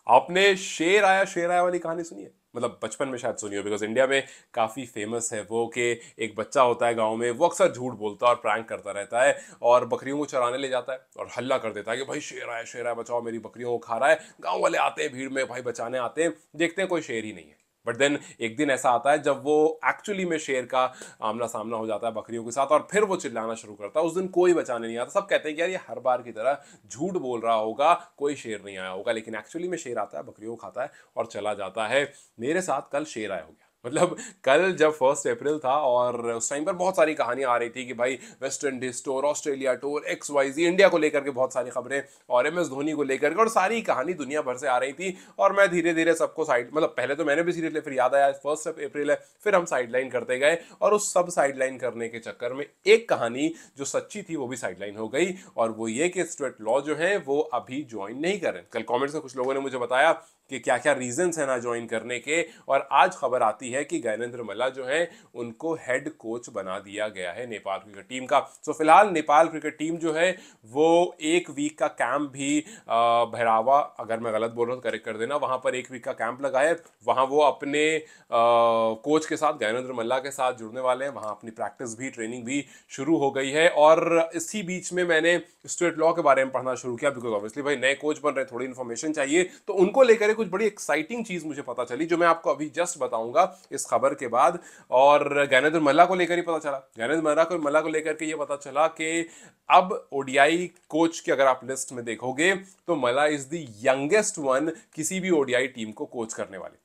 आपने शेर आया वाली कहानी सुनी है? मतलब बचपन में शायद सुनी हो, बिकॉज इंडिया में काफी फेमस है वो कि एक बच्चा होता है गांव में, वो अक्सर झूठ बोलता है और प्रैंक करता रहता है और बकरियों को चराने ले जाता है और हल्ला कर देता है कि भाई शेर आया बचाओ, मेरी बकरियों को खा रहा है। गांव वाले आते हैं भीड़ में, भाई बचाने आते हैं, देखते हैं कोई शेर ही नहीं है। बट देन एक दिन ऐसा आता है जब वो एक्चुअली में शेर का आमना सामना हो जाता है बकरियों के साथ और फिर वो चिल्लाना शुरू करता है। उस दिन कोई बचाने नहीं आता, सब कहते हैं कि यार ये हर बार की तरह झूठ बोल रहा होगा, कोई शेर नहीं आया होगा। लेकिन एक्चुअली में शेर आता है, बकरियों को खाता है और चला जाता है। मेरे साथ कल शेर आया हो गया। मतलब कल जब 1 अप्रैल था और उस टाइम पर बहुत सारी कहानियां आ रही थी कि भाई West Indies tour, Australia tour, XYZ, India को लेकर के बहुत सारी खबरें और MS धोनी को लेकर के, और सारी कहानी दुनिया भर से आ रही थी। और मैं धीरे धीरे सबको साइड, मतलब पहले तो मैंने भी सीरियस लिया, फिर याद आया 1 अप्रैल है, फिर हम साइडलाइन करते गए और उस सब साइडलाइन करने के चक्कर में एक कहानी जो सच्ची थी वो भी साइडलाइन हो गई। और वो ये कि स्टुअर्ट लॉ जो है वो अभी ज्वाइन नहीं कर रहे। कल कमेंट्स में कुछ लोगों ने मुझे बताया कि क्या क्या रीजंस है ना ज्वाइन करने के, और आज खबर आती है कि ज्ञानेंद्र मल्ला जो है उनको हेड कोच बना दिया गया है नेपाल क्रिकेट टीम का। सो फिलहाल नेपाल क्रिकेट टीम जो है वो 1 वीक का कैंप भी भैरावा, अगर मैं गलत बोल रहा हूँ तो करेक्ट कर देना, वहां पर 1 वीक का कैंप लगा है। वहां वो अपने कोच के साथ, ज्ञानेंद्र मल्ला के साथ जुड़ने वाले हैं। वहां अपनी प्रैक्टिस भी, ट्रेनिंग भी शुरू हो गई है। और इसी बीच में मैंने स्टुअर्ट लॉ के बारे में पढ़ना शुरू किया, बिकॉज ऑब्वियसली भाई नए कोच बन रहे हैं, थोड़ी इन्फॉर्मेशन चाहिए। तो उनको लेकर कुछ बड़ी एक्साइटिंग चीज मुझे पता चली जो मैं आपको अभी जस्ट बताऊंगा इस खबर के बाद। और ज्ञानेंद्र मल्ला को लेकर ही पता चला, ज्ञानेंद्र मल्ला को लेकर के ये पता चला कि अब ODI कोच की अगर आप लिस्ट में देखोगे तो मल्ला इज द यंगेस्ट वन किसी भी ODI टीम को कोच करने वाले।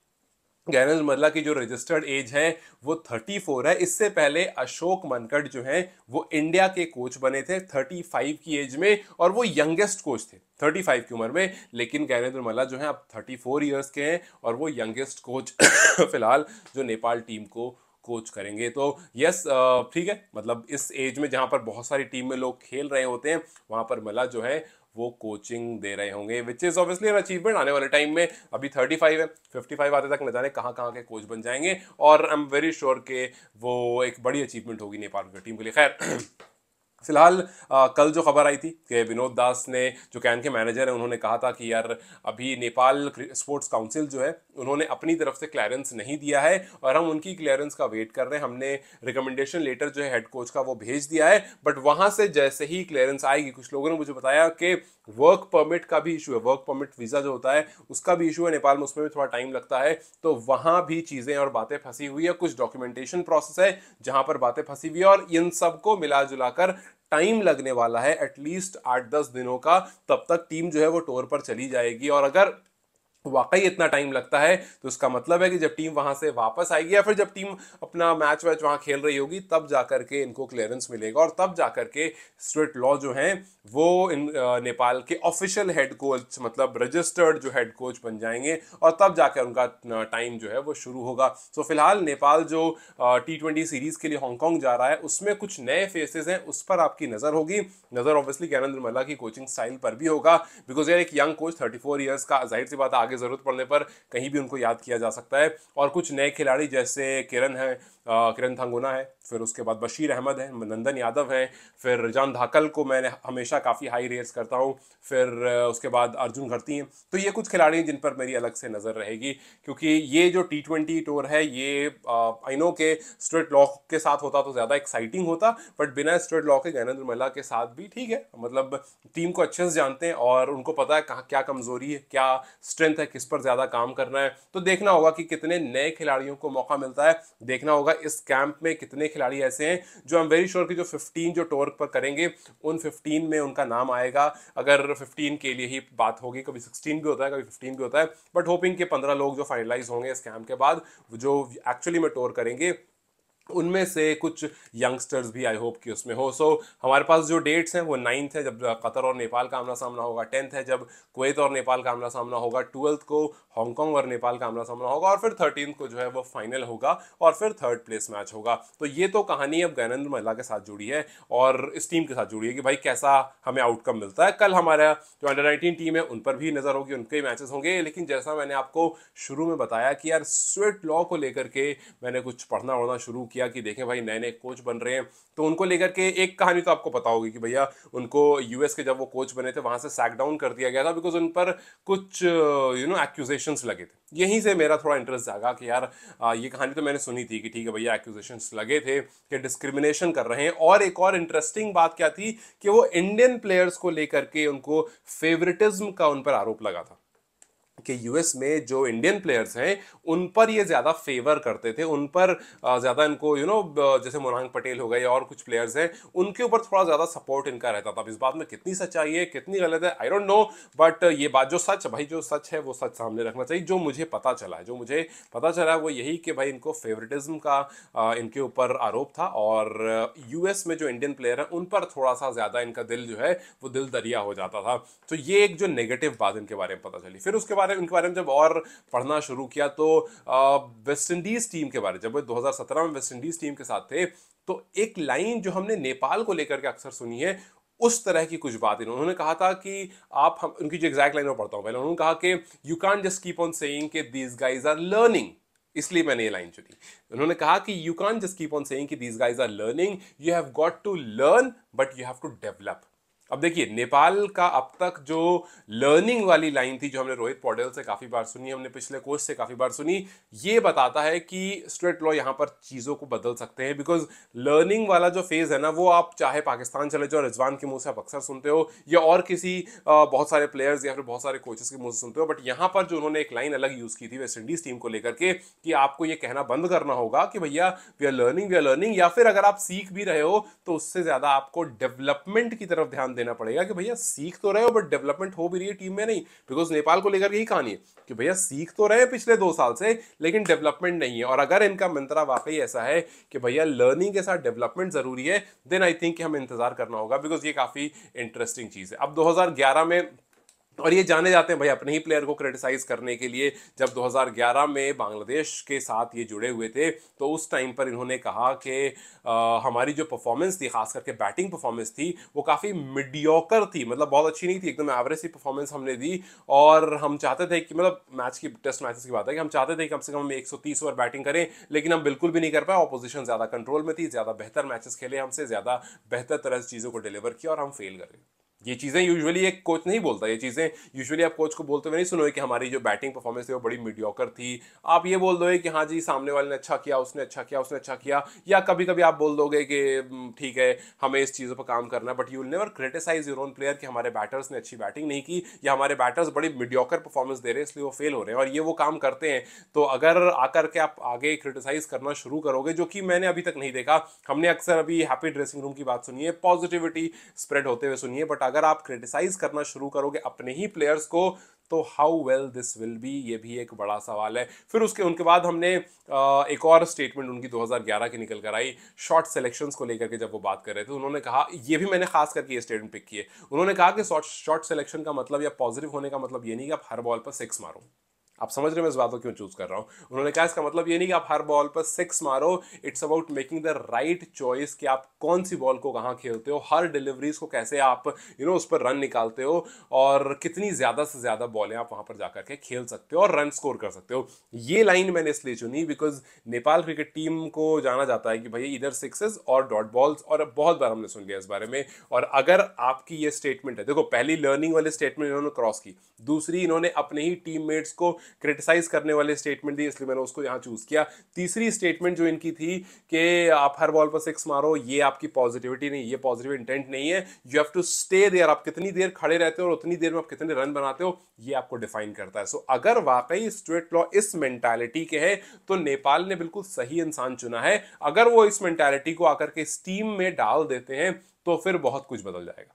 ज्ञानेंद्र मल्ला की जो रजिस्टर्ड एज है वो 34 है। इससे पहले अशोक मनकट जो है वो इंडिया के कोच बने थे 35 की एज में, और वो यंगेस्ट कोच थे 35 की उम्र में। लेकिन ज्ञानेंद्र मल्ला जो है अब 34 ईयर्स के हैं और वो यंगेस्ट कोच फिलहाल जो नेपाल टीम को कोच करेंगे। तो यस, ठीक है, मतलब इस एज में जहां पर बहुत सारी टीम में लोग खेल रहे होते हैं वहां पर मल्ला जो है वो कोचिंग दे रहे होंगे, which is obviously an achievement आने वाले टाइम में। अभी 35 है, 55 आते तक न जाने कहाँ कहाँ के कोच बन जाएंगे, और आई एम वेरी श्योर कि वो एक बड़ी अचीवमेंट होगी नेपाल की टीम के लिए। खैर फिलहाल कल जो खबर आई थी कि विनोद दास ने, जो कैन के मैनेजर है, उन्होंने कहा था कि यार अभी नेपाल स्पोर्ट्स काउंसिल जो है उन्होंने अपनी तरफ से क्लियरेंस नहीं दिया है और हम उनकी क्लियरेंस का वेट कर रहे हैं। हमने रिकमेंडेशन लेटर जो है हेड कोच का वो भेज दिया है, बट वहां से जैसे ही क्लियरेंस आएगी, कुछ लोगों ने मुझे बताया कि वर्क परमिट का भी इशू है, वर्क परमिट वीजा जो होता है उसका भी इशू है नेपाल में, उसमें भी थोड़ा टाइम लगता है। तो वहां भी चीजें और बातें फंसी हुई है, कुछ डॉक्यूमेंटेशन प्रोसेस है जहां पर बातें फंसी हुई है, और इन सबको मिला जुलाकर टाइम लगने वाला है एटलीस्ट 8-10 दिनों का। तब तक टीम जो है वो टूर पर चली जाएगी, और अगर वाकई इतना टाइम लगता है तो इसका मतलब है कि जब टीम वहां से वापस आएगी या फिर जब टीम अपना मैच वैच वहां खेल रही होगी तब जाकर के इनको क्लियरेंस मिलेगा, और तब जाकर के स्टुअर्ट लॉ जो हैं वो नेपाल के ऑफिशियल हेड कोच, मतलब रजिस्टर्ड जो हेड कोच बन जाएंगे, और तब जाकर उनका टाइम जो है वो शुरू होगा। सो फिलहाल नेपाल जो T20 सीरीज के लिए हांगकांग जा रहा है उसमें कुछ नए फेसेस हैं, उस पर आपकी नजर होगी। नजर ऑब्वियसली ज्ञानेंद्र मल्ला की कोचिंग स्टाइल पर भी होगा, बिकॉज यार एक यंग कोच 34 ईयर्स का, जाहिर सी बात है आगे जरूरत पड़ने पर कहीं भी उनको याद किया जा सकता है। और कुछ नए खिलाड़ी जैसे किरण है, किरण थंगुना है, फिर उसके बाद बशीर अहमद है, नंदन यादव है, फिर रिजान धाकल को मैं हमेशा काफ़ी हाई रेट्स करता हूँ, फिर उसके बाद अर्जुन घरती हैं। तो ये कुछ खिलाड़ी हैं जिन पर मेरी अलग से नज़र रहेगी, क्योंकि ये जो T20 टूर है ये आई नो के स्टुअर्ट लॉ के साथ होता तो ज़्यादा एक्साइटिंग होता, बट बिना स्टुअर्ट लॉ के ज्ञानेंद्र मल्ला के साथ भी ठीक है। मतलब टीम को अच्छे से जानते हैं और उनको पता है कहाँ क्या कमजोरी है, क्या स्ट्रेंथ है, किस पर ज़्यादा काम करना है। तो देखना होगा कि कितने नए खिलाड़ियों को मौका मिलता है, देखना होगा इस कैंप में कितने खिलाड़ी ऐसे हैं जो आई एम वेरी श्योर कि जो 15 जो टूर पर करेंगे उन 15 में उनका नाम आएगा। अगर 15 के लिए ही बात होगी, कभी 16 भी होता है, कभी 15 भी होता है, बट होपिंग के 15 लोग जो फाइनलाइज होंगे इस कैंप के बाद, जो एक्चुअली में टूर करेंगे, उनमें से कुछ यंगस्टर्स भी आई होप कि उसमें हो। सो हमारे पास जो डेट्स हैं वो 9th है जब कतर और नेपाल का आमना सामना होगा, 10th है जब कुवैत और नेपाल का आमना सामना होगा, 12th को हांगकांग और नेपाल का आमना सामना होगा, और फिर 13th को जो है वो फाइनल होगा और फिर थर्ड प्लेस मैच होगा। तो ये तो कहानी अब ज्ञानेंद्र मल्ला के साथ जुड़ी है और इस टीम के साथ जुड़ी है कि भाई कैसा हमें आउटकम मिलता है। कल हमारा जो अंडर-19 टीम है उन पर भी नजर होगी, उनके मैचेस होंगे। लेकिन जैसा मैंने आपको शुरू में बताया कि यार स्टुअर्ट लॉ को लेकर के मैंने कुछ पढ़ना उड़ना शुरू किया कि देखें भाई नए नए कोच बन रहे हैं, तो उनको लेकर के एक कहानी तो आपको पता होगी कि भैया उनको यूएस के जब वो कोच बने थे वहां से सैक डाउन कर दिया गया था बिकॉज उन पर कुछ एक्यूजेशंस लगे थे। यहीं से मेरा थोड़ा इंटरेस्ट जागा कि यार ये कहानी तो मैंने सुनी थी कि ठीक है भैया एक्यूजेशंस लगे थे कि डिस्क्रिमिनेशन कर रहे हैं। और एक और इंटरेस्टिंग बात क्या थी कि वो इंडियन प्लेयर्स को लेकर के उनको फेवरेटिज्म का उन पर आरोप लगा था कि यूएस में जो इंडियन प्लेयर्स हैं उन पर ये ज्यादा फेवर करते थे, उन पर ज्यादा इनको जैसे मोनांग पटेल हो गए या और कुछ प्लेयर्स हैं उनके ऊपर थोड़ा ज्यादा सपोर्ट इनका रहता था। अब इस बात में कितनी सच्चाई है कितनी गलत है आई डोंट नो, बट ये बात जो सच भाई जो सच है वो सच सामने रखना चाहिए। जो मुझे पता चला है वो यही कि भाई इनको फेवरेटिज्म का इनके ऊपर आरोप था और यूएस में जो इंडियन प्लेयर है उन पर थोड़ा सा ज्यादा इनका दिल जो है वो दिल दरिया हो जाता था। तो ये एक जो नेगेटिव बात इनके बारे में पता चली। फिर उसके इनके बारे में जब और पढ़ना शुरू किया तो वेस्ट इंडीज टीम के बारे में, जब वो 2017 में वेस्ट इंडीज टीम के साथ थे तो एक लाइन जो हमने नेपाल को लेकर के अक्सर सुनी है उस तरह की कुछ बात उन्होंने कहा था कि आप हम उनकी जो एग्जैक्ट लाइन में पढ़ता हूं पहले, उन्होंने कहा कि you can't just keep on saying कि दीज गाइज आर लर्निंग, इसलिए मैंने ये लाइन चुनी। उन्होंने कहा कि you can't just keep on saying कि these guys are learning, you have got to learn but you have to develop. अब देखिए नेपाल का अब तक जो लर्निंग वाली लाइन थी जो हमने रोहित पौडेल से काफी बार सुनी, हमने पिछले कोच से काफी बार सुनी, ये बताता है कि स्ट्रेट लॉ यहां पर चीजों को बदल सकते हैं। बिकॉज लर्निंग वाला जो फेज है ना वो आप चाहे पाकिस्तान चले जाओ, रिजवान के मुंह से आप अक्सर सुनते हो या और किसी बहुत सारे प्लेयर्स या फिर बहुत सारे कोचेस के मुंह से सुनते हो, बट यहां पर जो उन्होंने एक लाइन अलग यूज की थी वेस्ट इंडीज टीम को लेकर के कि आपको ये कहना बंद करना होगा कि भैया वी आर लर्निंग, या फिर अगर आप सीख भी रहे हो तो उससे ज्यादा आपको डेवलपमेंट की तरफ ध्यान देना पड़ेगा कि भैया सीख तो रहे हो बट डेवलपमेंट हो भी रही है टीम में नहीं। बिकॉज नेपाल को लेकर यही कहानी है कि भैया सीख तो रहे पिछले 2 साल से लेकिन डेवलपमेंट नहीं है। और अगर इनका मंत्रा वाकई ऐसा है कि भैया लर्निंग के साथ डेवलपमेंट जरूरी है, देन आई थिंक हमें इंतजार करना होगा बिकॉज ये काफी इंटरेस्टिंग चीज है। अब 2011 में, और ये जाने जाते हैं भाई अपने ही प्लेयर को क्रिटिसाइज करने के लिए, जब 2011 में बांग्लादेश के साथ ये जुड़े हुए थे तो उस टाइम पर इन्होंने कहा कि हमारी जो परफॉर्मेंस थी खास करके बैटिंग परफॉर्मेंस थी वो काफ़ी मीडियोकर थी, मतलब बहुत अच्छी नहीं थी, एकदम एवरेज सी परफॉर्मेंस हमने दी। और हम चाहते थे कि मतलब टेस्ट मैचेस की बात है कि हम चाहते थे कि कम से कम हम 130 ओवर बैटिंग करें, लेकिन हम बिल्कुल भी नहीं कर पाए। ऑपोजिशन ज़्यादा कंट्रोल में थी, ज़्यादा बेहतर मैचेस खेले हमसे, ज़्यादा बेहतर तरह से चीज़ों को डिलीवर किया और हम फेल कर गए। ये चीजें यूजुअली एक कोच नहीं बोलता, ये चीजें यूजुअली आप कोच को बोलते हुए नहीं सुनोगे कि हमारी जो बैटिंग परफॉर्मेंस थी वो बड़ी मीडियोकर थी। आप ये बोल दोगे कि हाँ जी सामने वाले ने अच्छा किया, उसने अच्छा किया, उसने अच्छा किया, या कभी कभी आप बोल दोगे कि ठीक है हमें इस चीज़ों पर काम करना है, but you will never criticise your own player कि हमारे बैटर्स ने अच्छी बैटिंग नहीं की या हमारे बैटर्स बड़ी मीडियोकर परफॉर्मेंस दे रहे हैं इसलिए वो फेल हो रहे हैं। और ये वो काम करते हैं। तो अगर आकर के आप आगे क्रिटिसाइज करना शुरू करोगे, जो कि मैंने अभी तक नहीं देखा, हमने अक्सर अभी हैप्पी ड्रेसिंग रूम की बात सुनी है, पॉजिटिविटी स्प्रेड होते हुए सुनिए, बट अगर आप क्रिटिसाइज करना शुरू करोगे अपने ही प्लेयर्स को तो how well this will be, ये भी एक बड़ा सवाल है। फिर उनके बाद हमने एक और स्टेटमेंट उनकी 2011 की निकल कर आई शॉर्ट सिलेक्शंस को लेकर के। जब वो बात कर रहे थे उन्होंने कहा, ये भी मैंने खास करके ये स्टेटमेंट पिक किए, उन्होंने कहा कि शॉर्ट सिलेक्शन का मतलब या पॉजिटिव होने का मतलब ये नहीं कि आप हर बॉल पर 6 मारो। आप समझ रहे हो मैं इस बात को क्यों चूज कर रहा हूं। उन्होंने कहा इसका मतलब ये नहीं कि आप हर बॉल पर 6 मारो, it's about making the right choice कि आप कौन सी बॉल को कहां खेलते हो, हर डिलीवरीज को कैसे आप उस पर रन निकालते हो और कितनी ज्यादा से ज्यादा बॉलें आप वहां पर जाकर के खेल सकते हो और रन स्कोर कर सकते हो। ये लाइन मैंने इसलिए चुनी बिकॉज नेपाल क्रिकेट टीम को जाना जाता है कि भाई इधर सिक्सेस और डॉट बॉल्स, और बहुत बार हमने सुन लिया इस बारे में। और अगर आपकी ये स्टेटमेंट है, देखो पहली लर्निंग वाली स्टेटमेंट इन्होंने क्रॉस की, दूसरी इन्होंने अपने ही टीममेट्स को क्रिटिसाइज करने वाले स्टेटमेंट दी, इसलिए मैंने उसको यहां चूज किया। तीसरी स्टेटमेंट जो इनकी थी कि आप हर बॉल पर 6 मारो, ये आपकी पॉजिटिविटी नहीं, ये पॉजिटिव इंटेंट नहीं है। You have to stay there, आप कितनी देर खड़े रहते हो और उतनी देर में आप कितने रन बनाते हो ये आपको डिफाइन करता है। सो अगर वाकई स्ट्रेट लॉ इस मेंटालिटी के है तो नेपाल ने बिल्कुल सही इंसान चुना है। अगर वो इस मेंटालिटी को आकर के इस टीम में डाल देते हैं तो फिर बहुत कुछ बदल जाएगा,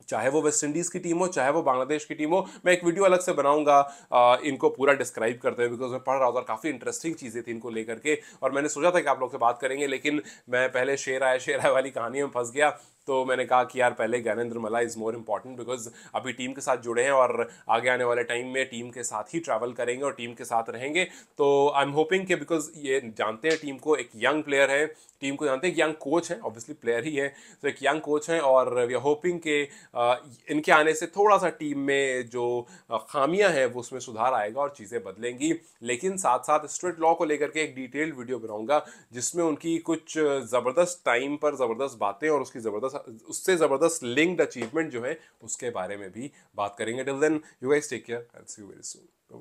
चाहे वो वेस्ट इंडीज की टीम हो चाहे वो बांग्लादेश की टीम हो। मैं एक वीडियो अलग से बनाऊंगा इनको पूरा डिस्क्राइब करते हुए, बिकॉज मैं पढ़ रहा था और काफी इंटरेस्टिंग चीजें थी इनको लेकर के, और मैंने सोचा था कि आप लोग से बात करेंगे लेकिन मैं पहले शेर आया वाली कहानी में फंस गया। तो मैंने कहा कि यार पहले ज्ञानेंद्र मला इज़ मोर इम्पॉर्टेंट, बिकॉज अभी टीम के साथ जुड़े हैं और आगे आने वाले टाइम में टीम के साथ ही ट्रैवल करेंगे और टीम के साथ रहेंगे। तो आई एम होपिंग कि बिकॉज ये जानते हैं टीम को, एक यंग प्लेयर है, टीम को जानते हैं, एक यंग कोच है, ऑब्वियसली प्लेयर ही है, तो एक यंग कोच है, और वी आर होपिंग कि इनके आने से थोड़ा सा टीम में जो खामियां हैं वो उसमें सुधार आएगा और चीज़ें बदलेंगी। लेकिन साथ साथ स्ट्रीट लॉ को लेकर के एक डिटेल्ड वीडियो बनाऊंगा जिसमें उनकी कुछ ज़बरदस्त टाइम पर ज़बरदस्त बातें और उसकी ज़बरदस्त, उससे ज़बरदस्त लिंक्ड अचीवमेंट जो है उसके बारे में भी बात करेंगे। Till then you guys take care, I will see you very soon.